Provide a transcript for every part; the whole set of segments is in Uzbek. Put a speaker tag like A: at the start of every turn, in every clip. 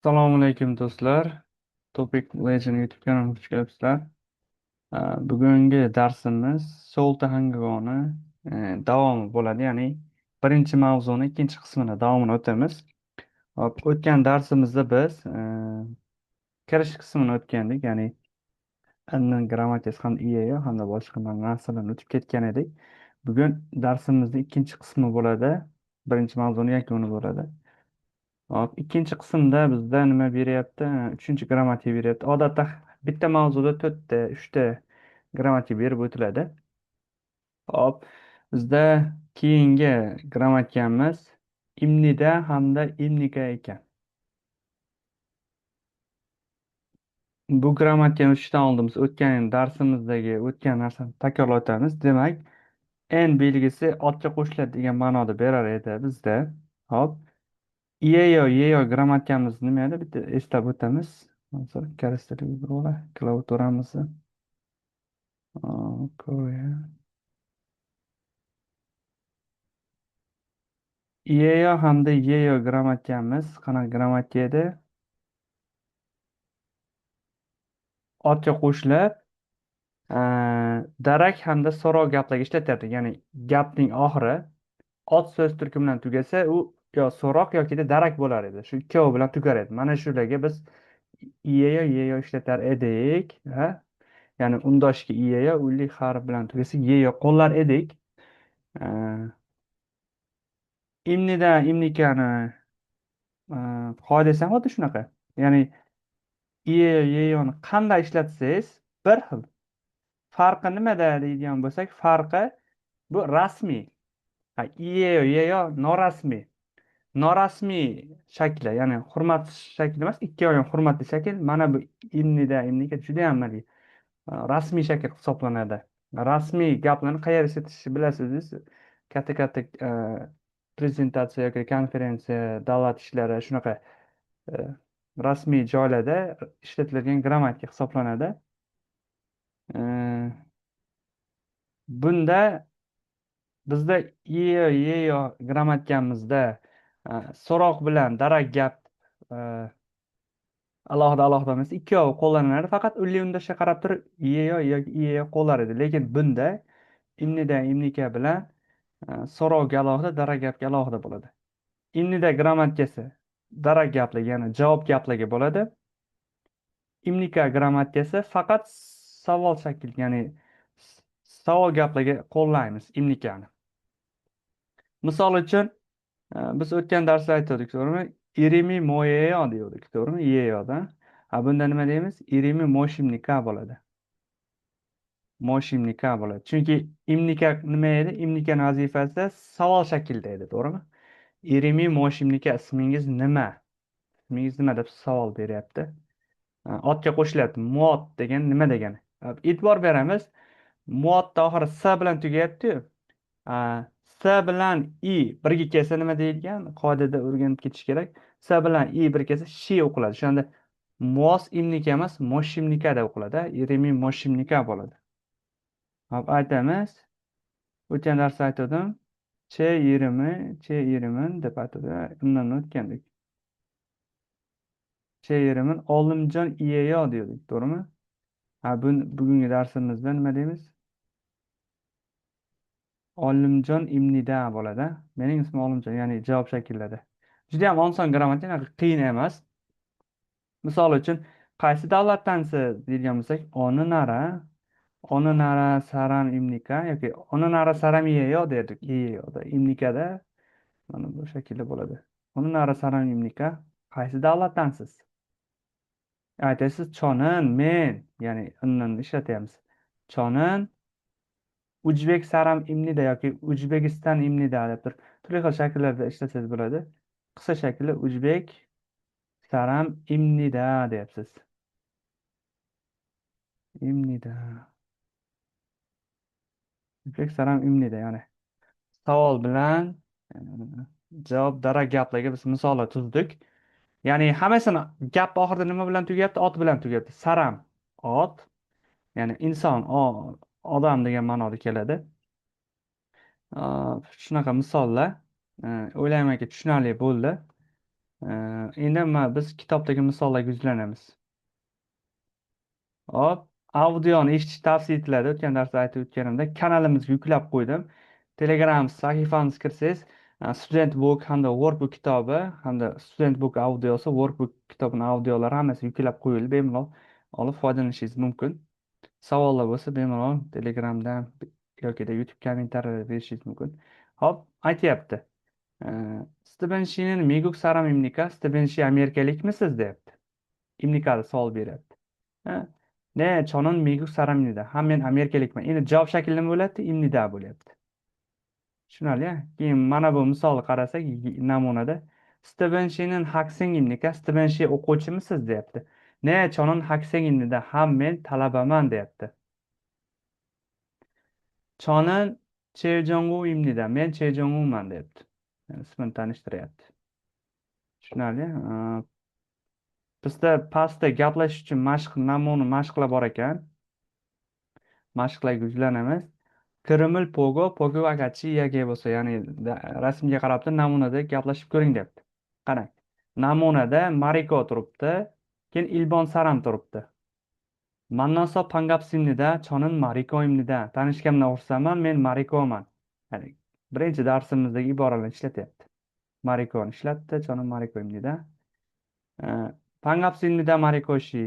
A: Assalomu alaykum do'stlar. Topic Legend YouTube kanaliga xush kelibsizlar. Bugungi darsimiz Solta Hangagoni davomi bo'ladi, ya'ni birinchi mavzuni ikkinchi qismini davomini o'tamiz. Hop, o'tgan darsimizda biz kirish qismini o'tgandik, ya'ni inning grammatikasi hamda IEO hamda boshqa narsalarni o'tib ketgan edik. Bugun darsimizning ikkinchi qismi bo'ladi. Birinchi mavzuni yakuni bo'ladi. Hop, ikkinchi qismda bizda nima beryapti? Uchinchi grammatika beryapti. Odatda bitta mavzuda uchta grammatika berib o'tiladi. Hop, bizda keyingi grammatikamiz imnida hamda imnika ekan. Bu grammatikani o'tishdan oldin biz o'tgan darsimizdagi o'tgan narsani takrorlab o'tamiz. Demak, en belgisi otga qo'shiladi degan ma'noda berar edi bizda. Hop, yeyo grammatikamiz nima edi? Bitta eslab o'tamiz. Hozir karaslik klaviaturamizni Koreya. Yeyo hamda yeyo grammatikamiz qanaqa grammatika edi? Otga qo'shilib, darak hamda so'rov gaplarga ishlatardi. Ya'ni gapning oxiri ot so'z turkumi bilan tugasa, u yo so'roq yoki darak bo'lar edi. Shu ikkovi bilan tugar edi. Mana shularga biz yeyo ishlatar edik. Ha? Ya'ni undoshga iyeyo uylik harf bilan tugasa yeyo qo'llar edik. Э, Imnida imnikani qoidasi ham xuddi shunaqa. Ya'ni yeyoni qanday ishlatsangiz bir xil. Farqi nimada deydigan bo'lsak, farqi bu rasmiy. Yeyo norasmiy. Norasmiy shakli, ya'ni hurmat shakli emas, ikkovi ham hurmatli shakl. Mana bu imnika juda ham rasmiy shakl hisoblanadi. Rasmiy gaplarni qayerda ishlatishni bilasiz. Katta katta prezentatsiya yoki konferensiya, davlat ishlari shunaqa e, rasmiy joylarda ishlatiladigan grammatika hisoblanadi. E, Bunda bizda yeyo grammatikamizda so'roq bilan darak gap e, alohida emas, ikkovi qo'llaniladi. Faqat uli undashga qarab turib yeyo yoki iyeyo qo'llar edi. Lekin bunda imnida imnika bilan so'rovga alohida, darak gapga alohida bo'ladi. Imnida grammatikasi darak gaplarga, ya'ni javob gaplarga bo'ladi. Imnika grammatikasi faqat savol shakli, ya'ni savol gaplarga qo'llaymiz imnikani. Misol uchun biz o'tgan darsda aytdik, to'g'rimi? Irimi moyeyo dedik, to'g'rimi? Yeyoda. Bunda nima deymiz? Irimi moshimnika bo'ladi. Moshimnika bo'ladi. Chunki imnika nima edi? Imnikani vazifasi savol shaklida edi, to'g'rimi? Irimi moshimnika, ismingiz nima? Ismingiz nima deb savol beryapti. Otga qo'shilyapti. Mod degan nima degani? E'tibor beramiz. Modda oxiri s bilan tugayapti-yu. S bilan I birga kelsa nima deyilgan? Qoidada o'rganib ketish kerak. S bilan I birga kelsa shi o'qiladi. O'shanda mos imnika emas, moshimnika deb o'qiladi. Irimi moshimnika bo'ladi. Hop, aytamiz. O'tgan darsda aytdim. Che yerimin deb aytadi. Undan o'tgandik. Che yerimin Olimjon iyeyo dedik, to'g'rimi? Bugungi darsimizda nima deymiz? Olimjon imnida bo'ladi. Mening ismim Olimjon, ya'ni javob shakllari. Juda ham oson grammatika, qiyin emas. Misol uchun, qaysi davlatdansiz deydigan bo'lsak, oni nara saram imnika yoki oni nara saram iyeyo derdik. Iyeyoda, imnikada mana bu shaklda bo'ladi. Oni nara saram imnika, qaysi davlatdansiz? Aytasiz, chonin, men, ya'ni innini ishlatyapmiz. Chonin Ujbek saram imnida yoki O'zbekiston imnida deb turli xil shakllarda ishlatsangiz bo'ladi. Qisqa shakli Ujbek saram imnida deyapsiz. Imnida. Ujbek saram imnida, ya'ni savol bilan javob darak gaplarga biz misollar tuzdik. Ya'ni hammasini gap oxirida nima bilan tugayapti? Ot bilan tugayapti. Saram ot, ya'ni inson, odam degan ma'noda keladi. Shunaqa misollar. O'ylaymanki tushunarli bo'ldi. Endi biz kitobdagi misollarga yuzlanamiz. Hop, audioni eshitish tavsiya etiladi. O'tgan darsda aytib o'tganimda kanalimizga yuklab qo'ydim. Telegram sahifamizga kirsangiz, Student Book hamda Workbook kitobi hamda Student Book audiosi, Workbook kitobini audiolari hammasi yuklab qo'yildi. Bemalol olib foydalanishingiz mumkin. Savollar bo'lsa bemalol Telegramdan yoki YouTube kommentariyada berishingiz mumkin. Hop, aytyapti. Stiven Shi'nin migu saram imnika, Stiven Shi amerikalikmisiz deyapti. Imnikada savol beryapti. Ha, ne, chonon migu saram imnida. Ha, men amerikalikman. Endi javob shakli nima bo'lyapti? Imnida bo'lyapti. Tushunarli, a? Keyin mana bu misolni qarasak, namunada Stiven Shi'nin hakseng imnika, Stiven Shi o'quvchimisiz deyapti. Ne, chonon hakseng imnida. Ha, men talabaman deyapti. Chonon Chejonggu imnida. Men Chejongguman deyapti. Yani ismini tanishtiryapti. Tushunarli. Bizda pastda gaplash uchun mashqlar bor ekan. Mashqlarga yuzlanamiz. Kirimil pogo, pogo agachi yage bo'lsa, ya'ni rasmga qarab turib namunada gaplashib ko'ring debdi. Qarang. Namunada Mariko turibdi, keyin Ilbon Saram turibdi. Mannoso pangapsimnida, chonin Mariko imnida. Tanishganimdan xursandman, men Marikoman. Ya'ni birinchi darsimizdagi iboralarni ishlatyapti. Marikoni ishlatdi, chonin Mariko imnida. Pangapsinida Marikoshi.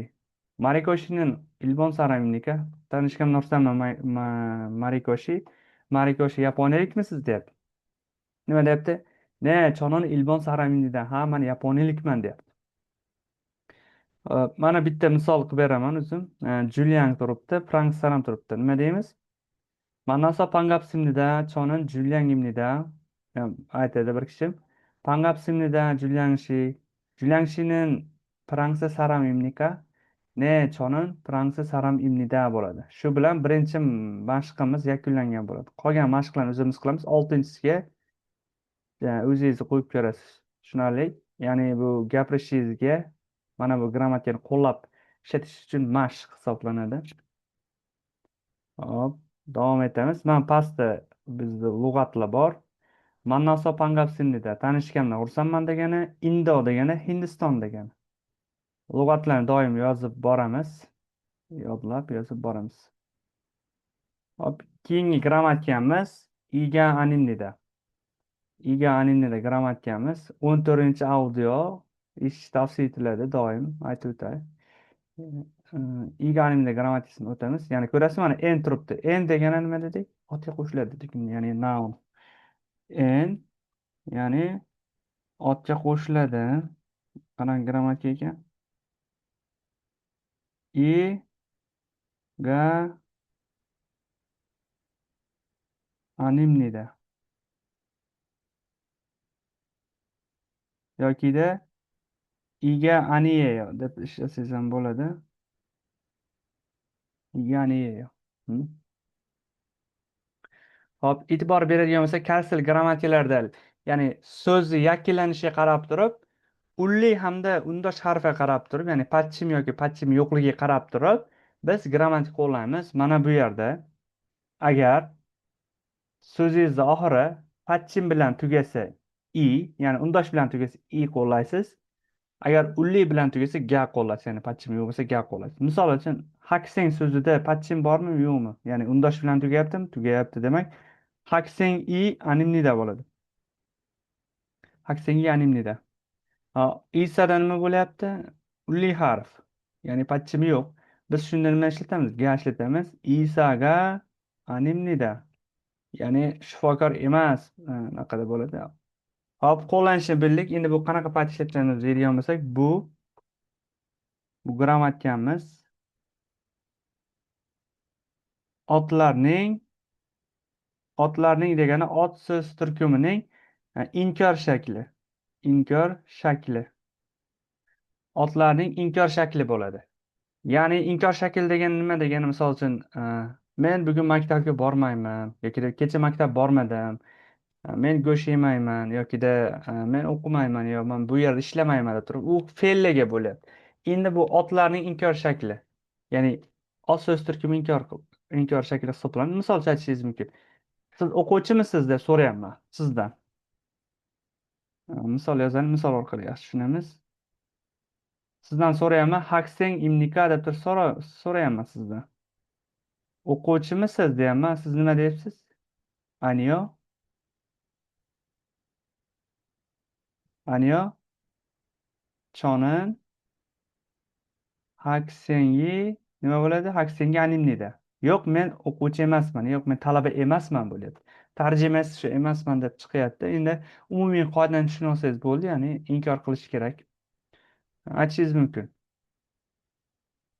A: Marikoshining Ilbon Saramnika. Tanishgan Nursama Marikoshi. Marikoshi yaponiyalikmisiz deyapti. Nima deyapti? Ne, chonon Ilbon Saramnida. Ha, man yaponiyalikman deyapti. Mana bitta misol qilib beraman o'zim. Julian turibdi, Frank Saram turibdi. Nima deymiz? Manasa pangapsimnida, chonon Julian imnida. Aytadi bir kishi. Pangapsimnida Julianshi. Julianshining Pransa Saram imnika. Ne, chonin Pransa Saram imnida bo'ladi. Shu bilan birinchi mashqimiz yakunlangan bo'ladi. Qolgan mashqlarni o'zimiz qilamiz. Oltinchisiga o'zingizni qo'yib ko'rasiz. Tushunarli? Ya'ni bu gapirishingizga mana bu grammatikani qo'llab ishlatish uchun mashq hisoblanadi. Hop, davom etamiz. Mana pastda bizda lug'atlar bor. Mannaso pangapsinida tanishgandan xursandman degani, Indo degani, Hindiston degani. Lug'atlarni doim yozib boramiz. Yodlab yozib boramiz. Hop, keyingi grammatikamiz iga animnida. Iga animnida grammatikamiz 14-audio eshitish tavsiya etiladi doim aytib o'tay. Iga animnida grammatikasini o'tamiz. Ya'ni ko'rasizmi, mana en turibdi. En degani nima dedik? Otga qo'shiladi dedik, ya'ni noun. En ya'ni otga qo'shiladi. Qanaqa grammatika ekan? I ga animnida yokida iga aniyeyo deb ishlasangiz ham bo'ladi. Iga aniyeyo. Hop, e'tibor beradigan bo'lsa, kasl grammatikalarda, ya'ni so'zni yakunlanishiga qarab turib, unli hamda undosh harfiga qarab turib, ya'ni patchim yoki patchim yo'qligiga qarab turib, biz grammatika qo'llaymiz. Mana bu yerda agar so'zingizni oxiri patchim bilan tugasa i, ya'ni undosh bilan tugasa i qo'llaysiz. Agar unli bilan tugasa ga qo'llaysiz, ya'ni patchim yo'q bo'lsa ga qo'llaysiz. Misol uchun, hakseng so'zida patchim bormi, yo'qmi? Ya'ni undosh bilan tugayaptimi? Tugayapti, demak hakseng i animnida bo'ladi. Hakseng i animnida. Isada nima bo'lyapti? Unli harf. Ya'ni patchimi yo'q. Biz shunda nima ishlatamiz? Ga ishlatamiz. Isaga animnida. Ya'ni shifokor emas. Anaqada bo'ladi. Hop, qo'llanishni bildik. Endi bu qanaqa patch ishlatganimizni deydigan bo'lsak, bu grammatikamiz otlarning degani ot so'z turkumining inkor shakli. Inkor shakli. Otlarning inkor shakli bo'ladi. Ya'ni inkor shakli degan nima degani, misol uchun, men bugun maktabga bormayman yoki kecha maktab bormadim. Men go'sht yemayman yokida men o'qimayman yo men bu yerda ishlamayman deb turib, u fe'llarga bo'lyapti. Endi bu otlarning inkor shakli. Ya'ni ot so'z turkumi inkor shakli hisoblanadi. Misol aytishingiz mumkin. Siz o'quvchimisiz deb so'rayapman sizdan. Misol yozadi, misol orqali yaxshi tushunamiz. Sizdan so'rayapman, hakseng imnika deb turib so'rayapman sizdan. O'quvchimisiz deyapman, siz nima deyapsiz? Aniyo, aniyo, chonin, haksengi nima bo'ladi? Haksengi animnida. Yo'q, men o'quvchi emasman, yo'q, men talaba emasman bo'lyapti. Tarjimasi shu emasman deb chiqyapti. Endi umumiy qoidani tushunib olsangiz bo'ldi, ya'ni inkor qilish kerak. Aytishingiz mumkin.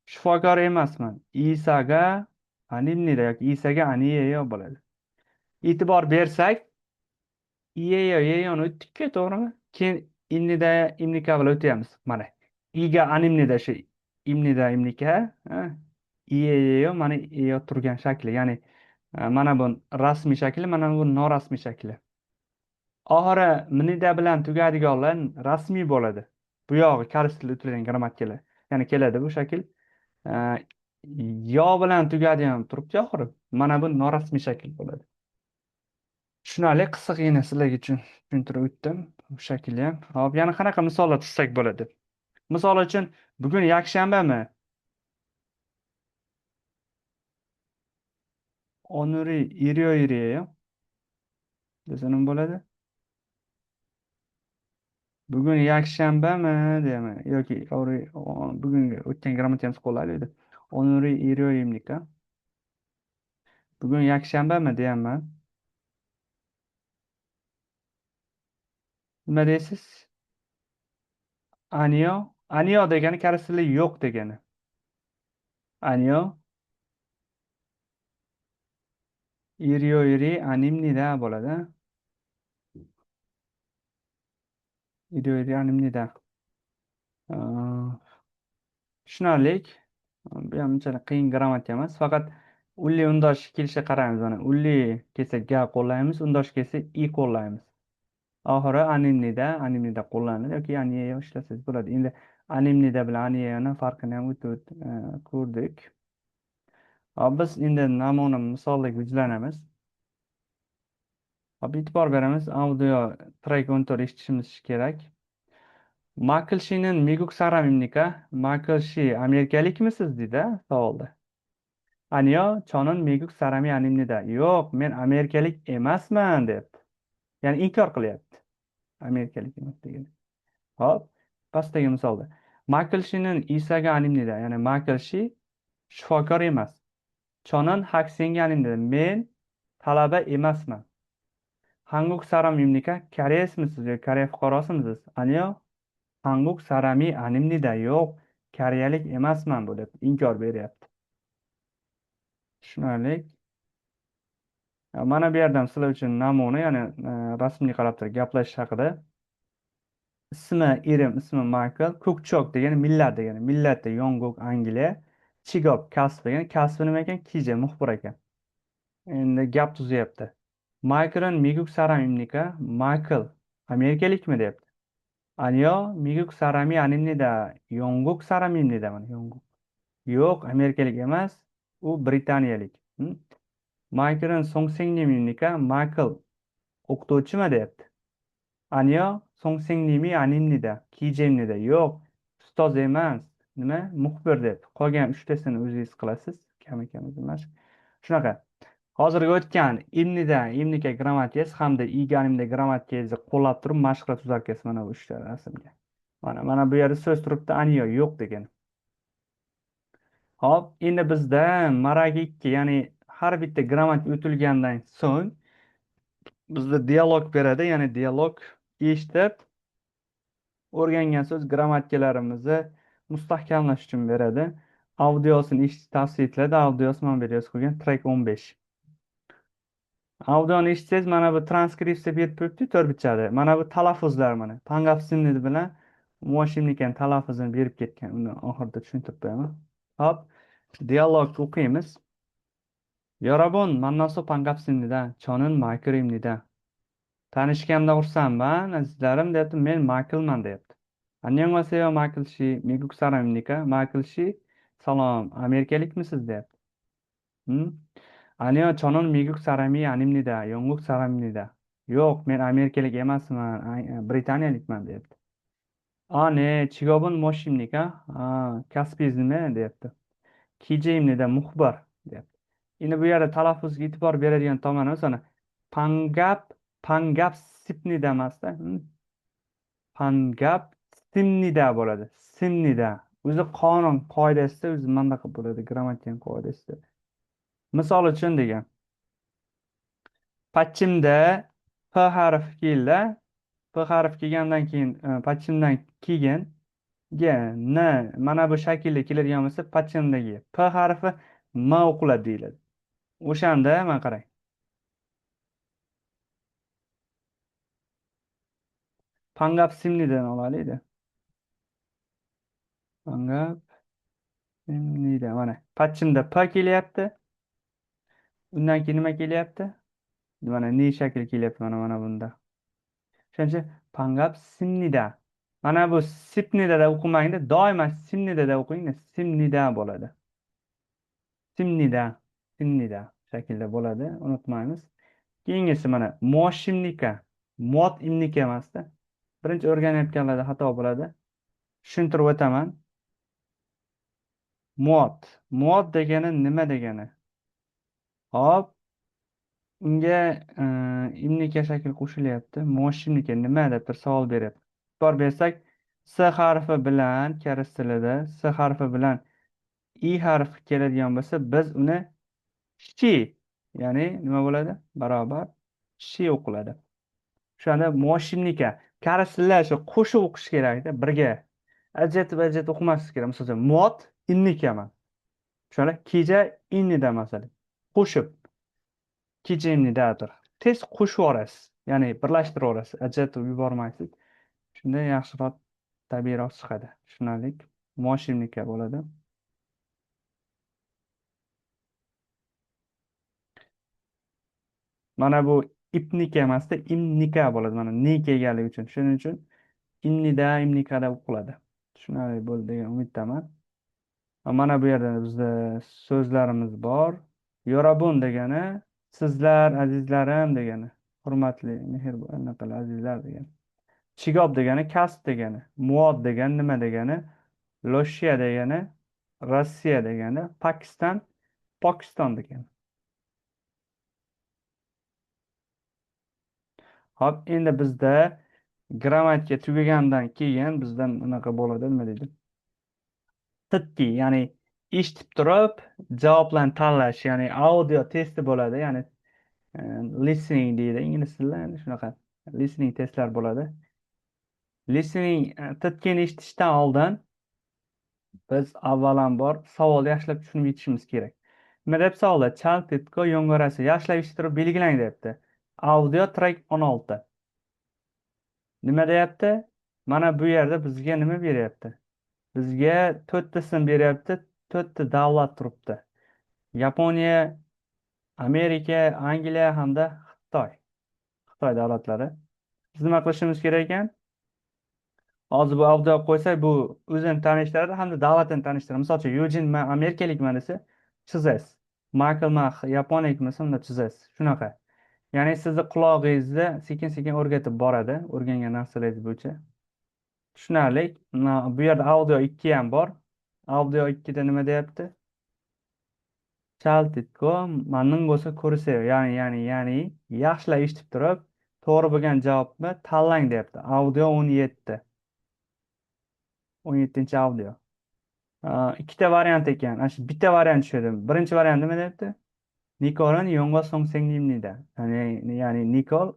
A: Shifokor emasman. Isaga animnida yoki Isaga aniyeyo bo'ladi. E'tibor bersak, iyeyo yeyoni o'tdikku, to'g'rimi? Keyin imnida imnika bilan o'tyapmiz. Mana iga animnida shu imnida imnika, ha? Iyeyo mana iyo turgan shakli, ya'ni mana bu rasmiy shakli, mana bu norasmiy shakli. Oxiri mnida bilan tugadiganlar rasmiy bo'ladi. Bu yog'i koreys tilida o'tilgan grammatikalar. Ya'ni keladi bu shakl. E, yo bilan tugadi ham turibdi oxiri. Mana bu norasmiy shakl bo'ladi. Tushunarli, qisqagina sizlar uchun tushuntirib o'tdim. Bu shakl ham. Hop, yana qanaqa misollar tuzsak bo'ladi? Misol uchun, bugun yakshanbami? Onuri iriyo iriyo desa nima bo'ladi? Bugun yakshanbami deyman yoki bugungi o'tgan grammatikamiz qo'llaydi. Onuri iriyo imnika. Bugun yakshanbami deyapman. Nima deysiz? Aniyo. Aniyo degani koreys tilida yo'q degani. Aniyo. Iriyo iri animnida bo'ladi. Iriyo iri animnida. Tushunarlik. Bu ham unchalik qiyin grammatika emas. Faqat ulli undosh kelishiga qaraymiz. Mana ulli kelsa ga qo'llaymiz, undosh kelsa i qo'llaymiz. Oxiri animnida qo'llanadi yoki aniyeyo ishlasangiz bo'ladi. Endi animnida bilan aniyeyoni farqini ham o'tib ko'rdik. Hop, biz endi namuna misollarga yuzlanamiz. Hop, e'tibor beramiz. Audio track 14 eshitishimiz kerak. Maklshinin miguk saramimnika. Maklshi amerikalikmisiz deydi savolda. Aniyo, chonin miguk sarami animnida. Yo'q, men amerikalik emasman debdi. Ya'ni inkor qilyapti. Amerikalik emas degan. Hop, pastdagi misolda. Maklshinin isaga animnida. Ya'ni maklshi shifokor emas. Chonin haksenga animnida. Men talaba emasman. Hanguk saramimnika. Koreysmisiz yoki Koreya fuqarosimisiz? Aniyo, hanguk sarami animnida. Yo'q, koreyalik emasman bu deb inkor beryapti. Tushunarli. Mana bu yerdan sizlar uchun namuna, ya'ni rasmga qarab turib gaplashish haqida. Ismi Michael. Ko'kchok degani millat degani. Millati Yongok, Angliya. Chigop kasb degani. Kasbi nima ekan? Kije, muxbir ekan. Endi gap tuzyapti. Michael'ın miguk saram imnika. Michael amerikalikmi deyapti. Anyo miguk sarami animnida. Yongok saram imnida mana Yongok. Yo'q, amerikalik emas. U britaniyalik. Michael'ın so'ngsinglim imnika. Michael o'qituvchimi deyapti. Anyo so'ngsinglimi animnida. Kijemnida. Yo'q, ustoz emas. Nima? Muxbir deb. Qolgan uchtasini o'zingiz qilasiz. Kam emas. Shunaqa. Hozirgi o'tgan imnida, imnika grammatikasi hamda iganimda grammatikangizni qo'llab turib mashq qilib tuzarkansiz mana bu uchta rasmga. Mana bu yerda so'z turibdi, aniyo yo'q degan. Hop, endi bizda maragi 2, ya'ni har bitta grammatik o'tilgandan so'ng bizda dialog beradi, ya'ni dialog eshitib o'rgangan so'z grammatikalarimizni mustahkamlash uchun beradi. Audiosini eshitish tavsiya etiladi. Audiosi mana bu yerda yozib qo'ygan track 15. Audioni eshitsangiz mana bu transkripsiya berib turibdi to'rtbuchada. Mana bu talaffuzlar mana. Pangapsinni bilan Moshimnikan talaffuzini berib ketgan. Uni oxirida tushuntirib qo'yaman. Hop, dialog o'qiymiz. Yorobon mannosu pangapsinnidan, chonin makrimnidan. Tanishganda xursandman, azizlarim deyapti. Men Michaelman deyapti. Annyeonghaseyo Michael shi, miguk saramnika. Michael shi, salom, amerikalikmisiz deyapti. hm? 아니요, 저는 미국 사람이 아닙니다. 영국 사람입니다. Yo'q, men amerikalik emasman, britaniyalikman deyapti. A ne, chigobun moshimnika? Kasbingiz nima deyapti. Kiyimda muxbir deyapti. Endi bu yerda talaffuzga e'tibor beradigan tomoni sana pangap pangap sipnida emasda. Pangap simnida bo'ladi. Simnida. O'zi qonun qoidasida o'zi manaqa bo'ladi, grammatika qoidasida. Misol uchun degan. Pachimda P harfi keldi. P harfi kelgandan keyin pachimdan keyin N mana bu shaklda keladigan bo'lsa pachimdagi P harfi M o'qiladi deyiladi. O'shanda mana qarang. Pangap simlidan olaylik. Pangap simlidan mana pachimda P kelyapti. Undan keyin nima kelyapti? Mana ne shakli kelyapti mana bunda. O'shaning uchun pangap simnida. Mana bu sipnidada o'qimangda, doimo simnidada o'qing, simnida bo'ladi. Simnida, simnida shaklda bo'ladi, unutmaymiz. Keyingisi mana moshimnika, mod imnika emasda. Birinchi o'rganayotganlarda xato bo'ladi. Tushuntirib o'taman. Mod, mod degani nima degani? Hop, unga imnika shakli qo'shilyapti. Moshimnika nima deb bir savol beryapti. E'tibor bersak, S harfi bilan koreys tilida S harfi bilan I harfi keladigan bo'lsa, biz uni shi, ya'ni nima bo'ladi? Barobar shi o'qiladi. O'shanda moshimnika karaslar shu qo'shib o'qish kerakda, birga ajratib o'qimaslik kerak. Masalan, mod innikaman. O'shanda kecha innida masalan. Qo'shib kecha innidadir. Tez qo'shib yuborasiz. Ya'ni birlashtirib yuborasiz, ajratib yubormaysiz. Shunda yaxshiroq tabiiyroq chiqadi. Tushunarlik. Moshimnika bo'ladi. Mana bu ipnika emasda imnika bo'ladi. Mana ne kelganligi uchun. Shuning uchun innida, imnikada o'qiladi. Tushunarli bo'ldi degan umiddaman. Mana bu yerda bizda so'zlarimiz bor. Yorabun degani sizlar azizlarim degani. Hurmatli, mehribon azizlar degani. Chigob degani kasb degani. Muod degani nima degani? Loshiya degani Rossiya degani. Pokiston degani. Hop, endi bizda grammatika tugagandan keyin bizdan unaqa bo'ladi, nima deydi? Tiddiy, ya'ni eshitib turib javoblarni tanlash, ya'ni audio testi bo'ladi, ya'ni listening deydi ingliz tilida, ya'ni shunaqa listening testlar bo'ladi. Listening tidkini eshitishdan oldin biz avvalambor savolni yaxshilab tushunib yetishimiz kerak. Nima deb savolda? Chal titko yong'orasi yaxshilab eshittirib belgilang deyapti. Audio track 16. Nima deyapti? Mana bu yerda bizga nima beryapti? Bizga to'rttasini beryapti, to'rtta davlat turibdi. Yaponiya, Amerika, Angliya hamda Xitoy. Xitoy davlatlari. Biz nima qilishimiz kerak ekan? Hozir bu avdio qo'ysak, bu o'zini tanishtiradi hamda davlatini tanishtiradi. Misol uchun, Yujin man amerikalikman desa, chizasiz. Michael man yaponiyalikman, unda chizasiz. Shunaqa. Ya'ni sizni qulog'ingizda sekin-sekin o'rgatib boradi, o'rgangan narsalaringiz bo'yicha. Tushunarli. Bu yerda audio 2 ham bor. Audio 2 da nima deyapti? Chaltitko Manungo'sa ko'risev. Ya'ni yaxshilab eshitib turib, to'g'ri bo'lgan javobni tanlang deyapti. Audio 17. 17-chi audio. Ikkita variant ekan. Ana shu bitta variant tushirdim. Birinchi variant nima deyapti? Nikol'ning yong'oq so'ngsenglimnida. Ya'ni Nikol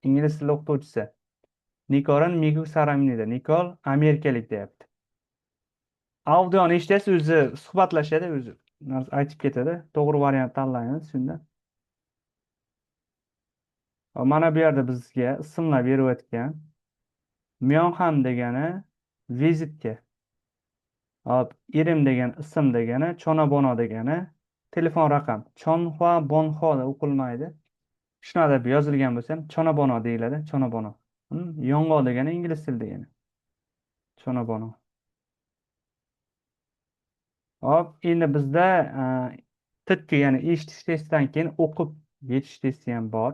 A: ingliz tili o'qituvchisi. Nikol'ning migu saramnida. Nikol amerikalik deyapti. Audioni eshitasiz, o'zi suhbatlashadi, o'zi aytib ketadi. To'g'ri variant tanlaymiz shunda. Mana bu yerda bizga ismlar berib o'tgan. Myonxan degani vizitga. Hop, Irim degan ism degani, Chonabono degani telefon raqam. Chonhua Bonho o'qilmaydi. Shunaqa deb yozilgan bo'lsa ham Chonabono deyiladi, Chonabono. Yong'oq degani ingliz tili degani. Chonabono. Hop, endi bizda TTK, ya'ni eshitish testidan keyin o'qib yetish testi ham bor.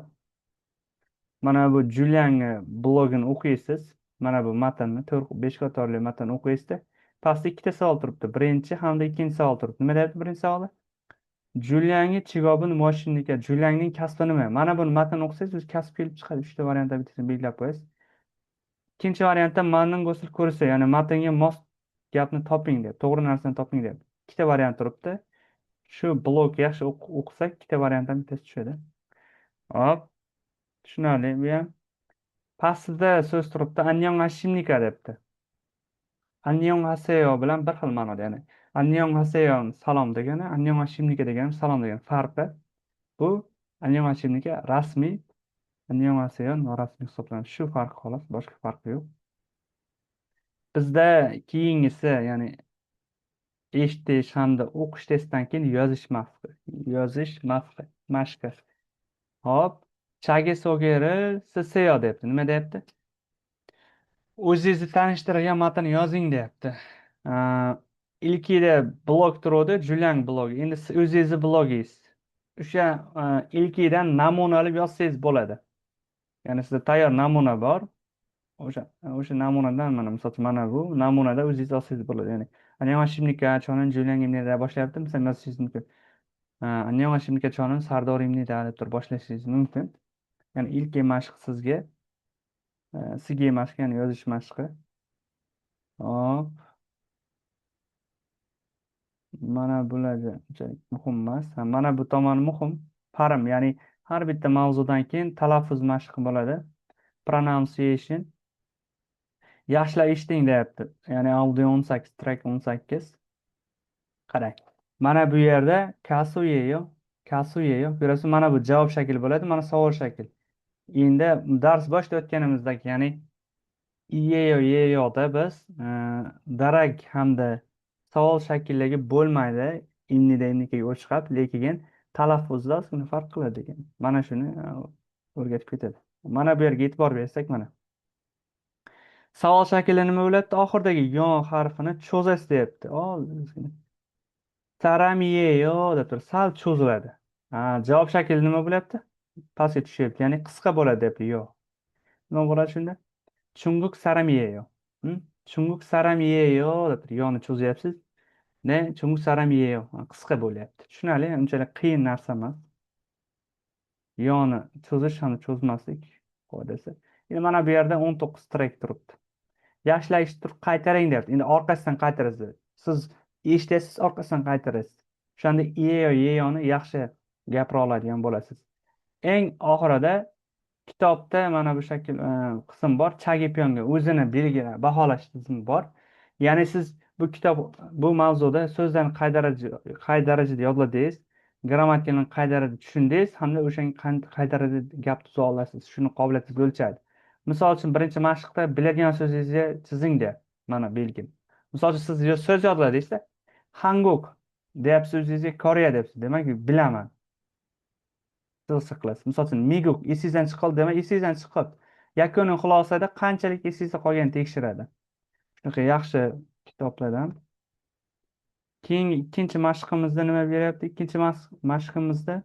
A: Mana bu Julian'ni blogini o'qiysiz. Mana bu matnni 4-5 qatorli matn o'qiysizda. Pastda ikkita savol turibdi. Birinchi hamda ikkinchi savol turibdi. Nima deyapti birinchi savoli? Julian'ga chigobin moshinnika. Julian'ning kasbi nima? Mana buni matn o'qisangiz o'zi kasb kelib chiqadi. Uchta variantdan bittasini belgilab qo'yasiz. Ikkinchi variantda manning go'sil ko'rsa, ya'ni matnga mos gapni toping deb, to'g'ri narsani toping deb. Ikkita variant turibdi. Shu blok yaxshi o'qisak, ikkita variantdan bittasi tushadi. Hop, tushunarli bu ham. Pastida so'z turibdi, Annyeong hashimnika debdi. Annyeong haseyo bilan bir xil ma'noda, ya'ni Annyeong haseyo salom degani, Annyeong hashimnika degani salom degani farqi. Bu Annyeong hashimnika rasmiy, Annyeong haseyo norasmiy hisoblanadi. Shu farq xolos, boshqa farqi yo'q. Bizda keyingisi, ya'ni eshitish hamda o'qish testidan keyin yozish mashqi. Yozish mashqi. Hop, chage sogeri seyo debdi. Nima deyapti? O'zingizni tanishtirgan matn yozing deyapti. Ah, ilkida blog turuvdi, Julian blogi. Endi o'zingizni blogingiz. O'sha ilkidan namuna olib yozsangiz bo'ladi. Ya'ni sizda tayyor namuna bor. O'sha namunadan mana misol uchun mana bu namunada o'zingiz yozsangiz bo'ladi. Ya'ni 안녕하십니까 저는 줄리앙입니다 boshlayapti. Misol yozishingiz mumkin. 안녕하십니까 저는 sardorimnida deb turib boshlashingiz mumkin. Ya'ni ilk mashq sizga mashq, ya'ni yozish mashqi. Hop, mana bular unchalik muhim emas. Mana bu tomoni muhim. Parim, ya'ni har bitta mavzudan keyin talaffuz mashqi bo'ladi. Pronunciation. Yaxshilab eshiting deyapti. Ya'ni audio 18, track 18. Qarang. Mana bu yerda kasuyeyo. Ko'rasiz, mana bu javob shakli bo'ladi, mana savol shakli. Endi dars boshida o'tganimizdagi, ya'ni yeyoda biz darak hamda savol shaklligi bo'lmaydi. Imnikaga o'xshab, lekin talaffuzda ozgina farq qiladi ekan. Mana shuni o'rgatib ketadi. Mana bu yerga e'tibor bersak, mana savol shakli nima bo'lyapti? Oxiridagi yo harfini cho'zasiz deyapti. Ozgina saramiyeyo deb turib sal cho'ziladi. Javob shakli nima bo'lyapti? Pastga tushyapti, ya'ni qisqa bo'ladi deyapti. Yo'q. Nima bo'ladi shunda? Chunguk saramiyeyo. Chunguk saramiyeyo deb turib yoni cho'zyapsiz. Ne? Chunguk saramiyeyo. Qisqa bo'lyapti. Tushunarli, unchalik qiyin narsa emas. Yoni cho'zish hamda cho'zmaslik qoidasi. Endi mana bu yerda 19 track turibdi. Yaxshilab eshitib qaytaring deyapti. Endi orqasidan qaytarasiz. Siz eshitasiz, orqasidan qaytarasiz. O'shanda yeyoni yaxshi gapira oladigan bo'lasiz. Eng oxirida kitobda mana bu shakl qism bor. Chagipyonga o'zini belgilab baholash tizimi bor. Ya'ni siz bu kitob, bu mavzuda so'zlarni qay darajada yodladingiz, grammatikani qay darajada tushundingiz hamda o'shanga qay darajada gap tuza olasiz. Shuni qobiliyatingizni o'lchadi. Misol uchun birinchi mashqda biladigan so'zingizni chizing deyapti. Mana belgim. Misol uchun siz so'z yodladingizda, Hanguk deyapsiz, o'zingizga Koreya deyapsiz. Demak, bilaman. Siz qilasiz. Misol uchun Miguk esingizdan chiqoldi, demak, esingizdan chiqib. Yakuniy xulosada qanchalik esingizda qolganini tekshiradi. Shunaqa yaxshi kitoblardan. Keyin ikkinchi mashqimizda nima beryapti? Ikkinchi mashqimizda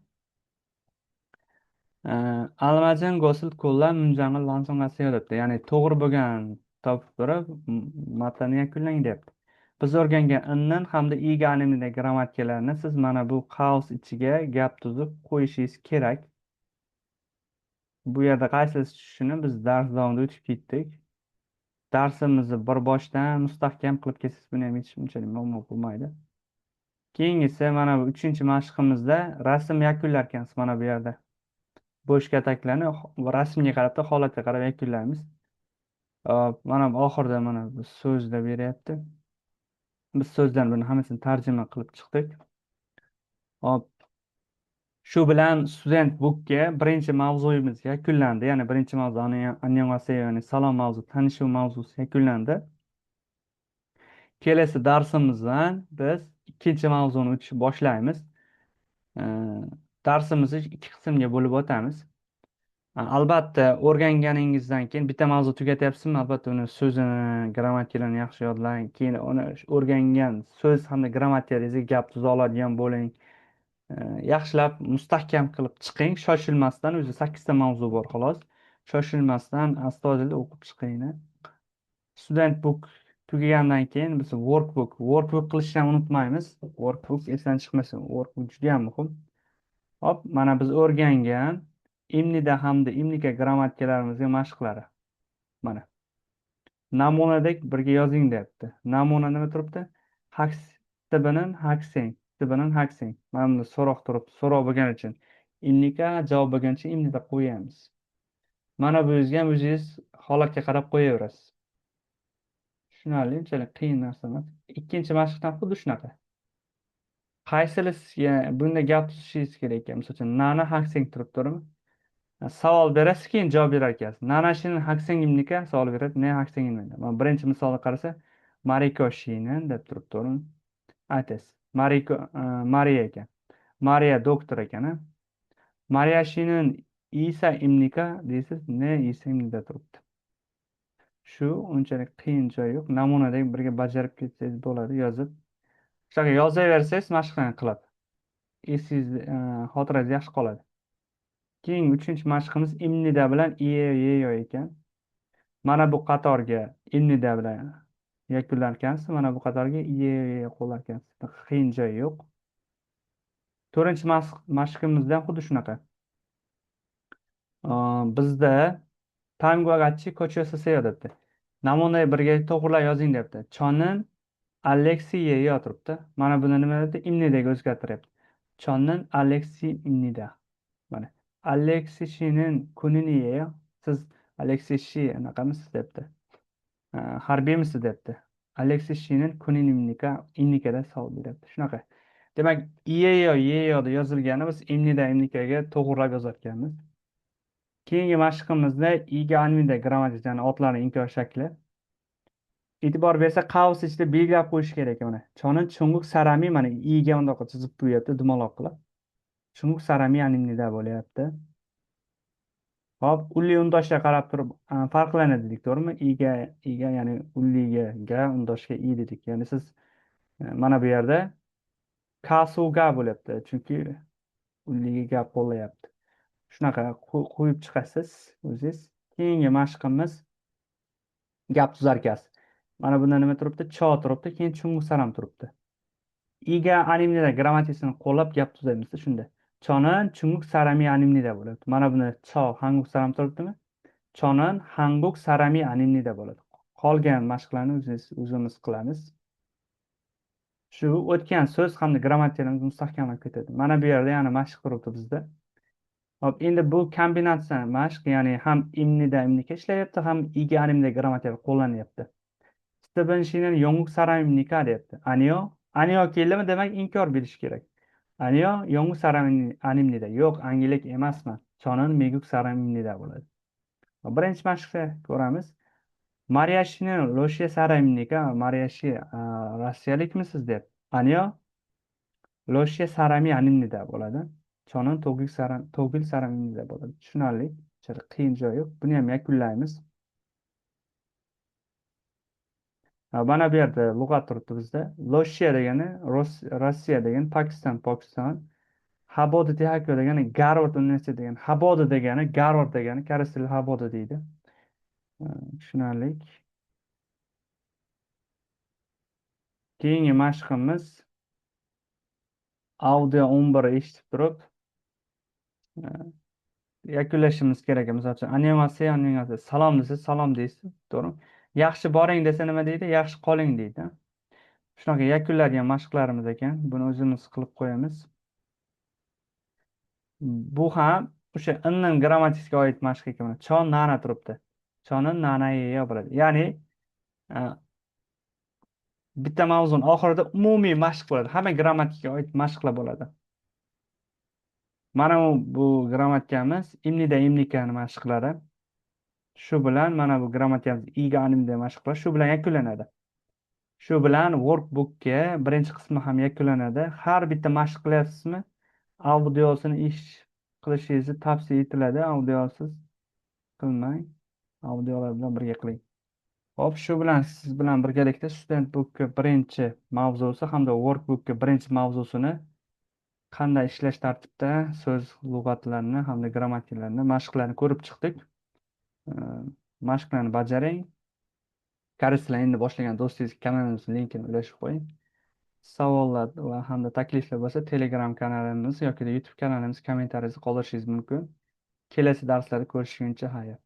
A: almajin go'sil ko'llar munjang'il lansonga deyapti. Ya'ni to'g'ri bo'lgan topib turib matnni yakunlang deyapti. Biz o'rgangan innin hamda iga animida grammatikalarni siz mana bu qaus ichiga gap tuzib qo'yishingiz kerak. Bu yerda qaysisi tushishini biz dars davomida o'tib ketdik. Darsimizni bir boshdan mustahkam qilib ketsangiz, buni ham hech unchalik muammo bo'lmaydi. Keyingisi mana bu 3-mashqimizda rasm yakunlar ekansiz. Mana bu yerda bo'sh kataklarni rasmga qarab, holatga qarab yakunlaymiz. Mana bu oxirida mana bu so'zda beryapti. Biz so'zdan buni hammasini tarjima qilib chiqdik. Hop. Shu bilan student bookga birinchi mavzuyimiz yakunlandi. Ya'ni birinchi mavzu annyeonghaseyo, ya'ni salom mavzu, tanishuv mavzusi yakunlandi. Kelasi darsimizdan biz ikkinchi mavzuni o'tishni boshlaymiz. Darsimizni ikki qismga bo'lib o'tamiz. Albatta, o'rganganingizdan keyin bitta mavzu tugatyapsizmi? Albatta, uni so'zini, grammatikalarini yaxshi yodlang. Keyin uni o'rgangan so'z hamda grammatikangizga gap tuza oladigan bo'ling. Yaxshilab mustahkam qilib chiqing, shoshilmasdan. O'zi 8 ta mavzu bor xolos. shoshilmasdan astoydil o'qib chiqing. Student book tugagandan keyin biz workbook qilishni ham unutmaymiz. Workbook esdan chiqmasin. Workbook juda ham muhim. Hop, mana biz o'rgangan imnida hamda imnika grammatikalarimizga mashqlari. Mana namunadek birga yozing deyapti. Namuna nima turibdi? Haks tibinin hakseng, tibinin hakseng. Mana bunda so'roq turibdi. So'roq bo'lgani uchun imnika, javob bo'lganicha imnida qo'yamiz. Mana bu yozga ham o'zingiz holatga qarab qo'yaverasiz. Tushunarli, unchalik qiyin narsa emas. Ikkinchi mashqdan xuddi shunaqa. Qaysilisiga bunda gap tuzishingiz kerak ekan. Misol uchun, nana hakseng turib turimi? Savol berasiz, keyin javob berar ekansiz. Nana shinin haksengimniki savol beradi, ne haksengimni. Mana birinchi misolni qarasa, Mariko shinin deb turib turib aytasiz. Mariko Mariya ekan. Mariya doktor ekan. Mariya shinin Isa imnika deysiz, ne Isa imnida turibdi. Shu unchalik qiyin joyi yo'q. Namunadek birga bajarib ketsangiz bo'ladi, yozib. Shunaqa yozaversangiz mashqlarni qilib. Esingizda, xotirangizda yaxshi qoladi. Keyingi uchinchi mashqimiz imnida bilan yeyo ekan. Mana bu qatorga imnida bilan yakunlarkansiz, mana bu qatorga yeyo qo'llarkansiz. Qiyin joyi yo'q. To'rtinchi mashqimizda xuddi shunaqa. Bizda tango g'achchi ko'chasi debdi. Namunaga birga to'g'rilab yozing debdi. Chonin Aleksiy yeyo turibdi. Mana buni nima debdi? Imnidaga o'zgartiryapti. Chonin Aleksiy imnida. Mana Aleksishning kunini yeyo. Siz Aleksishi anaqamisiz debdi. Harbiymisiz debdi. Aleksishning kunini imnikada savol beryapti. Shunaqa. Demak, yeyoda yozilgani biz imnikaga to'g'rilab yozarkanmiz. Keyingi mashqimizda iga anvinda grammatikani otlarni inkor shakli. E'tibor bersa, qavs ichida belgilab qo'yish kerak mana. Chonin chunguq sarami mana iga undoq chizib qo'yapti dumaloq qilib. Chunguq sarami animnida bo'lyapti. Hop, ulli undoshga qarab turib farqlanadi dedik, to'g'rimi? Iga ya'ni ulliga ga undoshga i dedik. Ya'ni siz mana bu yerda kasuga bo'lyapti, chunki ulliga gap qo'llayapti. Shunaqa qo'yib chiqasiz o'zingiz. Keyingi mashqimiz gap tuzarkasi. Mana bunda nima turibdi? Cho turibdi, keyin chunguq saram turibdi. Iga animnida grammatikasini qo'llab gap tuzaymiz shunda. Chonin chunguq sarami animnida bo'ladi. Mana buni cho hanguk saram turibdimi? Chonin hanguk sarami animnida bo'ladi. Qolgan mashqlarni o'zimiz qilamiz. Shu o'tgan so'z hamda grammatikamiz mustahkamlab ketadi. Mana bu yerda yana mashq turibdi bizda. Hop, endi bu kombinatsiya mashq, ya'ni ham imnida imnika ishlayapti, ham iga animda grammatika qo'llanyapti. Stebenshining yong'uq saram imnika deyapti. Anio keldimi, demak inkor berish kerak. Anio yong'uq saram animnida. Yo'q, angilik emasman. Chonin meguk saram imnida bo'ladi. Birinchi mashqni ko'ramiz. Mariashini Loshe saram imnika. Mariashi rossiyalikmisiz deb. Anio Loshe sarami animnida bo'ladi. Chonin togil saram imnida bo'ladi. Tushunarli. Qiyin joyi yo'q. Buni ham yakunlaymiz. Mana bu yerda lug'at turibdi bizda. Loshiya degani Rossiya degani, Pokiston. Habodi Tehako degani Garvard universiteti degani. Habodi degani Garvard degani, koreys tili Habodi deydi. Tushunarli. Keyingi mashqimiz audio 11 eshitib turib yakunlashimiz kerak. Misol uchun animatsiya salom desa salom deysiz, to'g'rimi? Yaxshi boring desa nima deydi? Yaxshi qoling deydi. Shunaqa yakunlaydigan mashqlarimiz ekan. Buni o'zimiz qilib qo'yamiz. Bu ham o'sha inning grammatikasiga oid mashq ekan. Chon nana turibdi. Chonin nana yeyo bo'ladi. Ya'ni bitta mavzuni oxirida umumiy mashq bo'ladi. Hamma grammatikaga oid mashqlar bo'ladi. Mana bu grammatikamiz imnida imnikani mashqlari. Shu bilan mana bu grammatikamiz iga animda mashqlar shu bilan yakunlanadi. Shu bilan workbookga birinchi qismi ham yakunlanadi. Har bitta mashq qilyapsizmi? Audiosini qilishingizni tavsiya etiladi. Audiosiz qilmang. Audiolar bilan birga qiling. Hop, shu bilan siz bilan birgalikda Student Book birinchi mavzusi hamda Workbook birinchi mavzusini qanday ishlash tartibida so'z lug'atlarini hamda grammatikalarni mashqlarni ko'rib chiqdik. E, Mashqlarni bajaring. Koreys tilini endi boshlagan do'stingiz kanalimizning linkini ulashib qo'ying. Savollar va hamda takliflar bo'lsa Telegram kanalimiz yoki YouTube kanalimiz kommentariyasiga qoldirishingiz mumkin. Kelasi darslarda ko'rishguncha xayr.